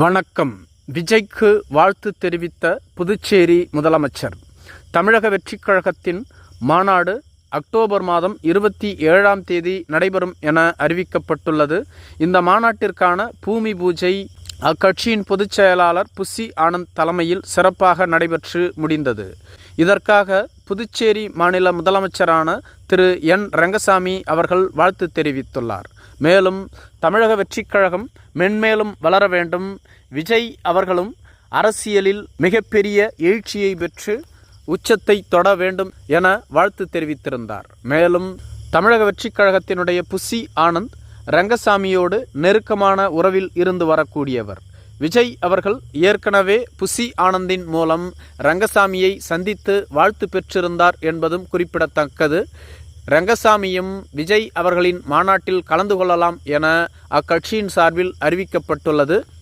வணக்கம். விஜய்க்கு வாழ்த்து தெரிவித்த புதுச்சேரி முதலமைச்சர். தமிழக வெற்றிக் கழகத்தின் மாநாடு அக்டோபர் மாதம் 27ஆம் தேதி நடைபெறும் என அறிவிக்கப்பட்டுள்ளது. இந்த மாநாட்டிற்கான பூமி பூஜை அக்கட்சியின் பொதுச் செயலாளர் புசி ஆனந்த் தலைமையில் சிறப்பாக நடைபெற்று முடிந்தது. இதற்காக புதுச்சேரி மாநில முதலமைச்சரான திரு என் ரங்கசாமி அவர்கள் வாழ்த்து தெரிவித்துள்ளார். மேலும் தமிழக வெற்றிக் கழகம் மென்மேலும் வளர வேண்டும், விஜய் அவர்களும் அரசியலில் மிகப்பெரிய எழுச்சியை பெற்று உச்சத்தை தொட வேண்டும் என வாழ்த்து தெரிவித்திருந்தார். மேலும் தமிழக வெற்றிக் கழகத்தினுடைய புசி ஆனந்த் ரங்கசாமியோடு நெருக்கமான உறவில் இருந்து வரக்கூடியவர். விஜய் அவர்கள் ஏற்கனவே புசி ஆனந்தின் மூலம் ரங்கசாமியை சந்தித்து வாழ்த்து பெற்றிருந்தார் என்பதும் குறிப்பிடத்தக்கது. ரங்கசாமியும் விஜய் அவர்களின் மாநாட்டில் கலந்து கொள்ளலாம் என அக்கட்சியின் சார்பில் அறிவிக்கப்பட்டுள்ளது.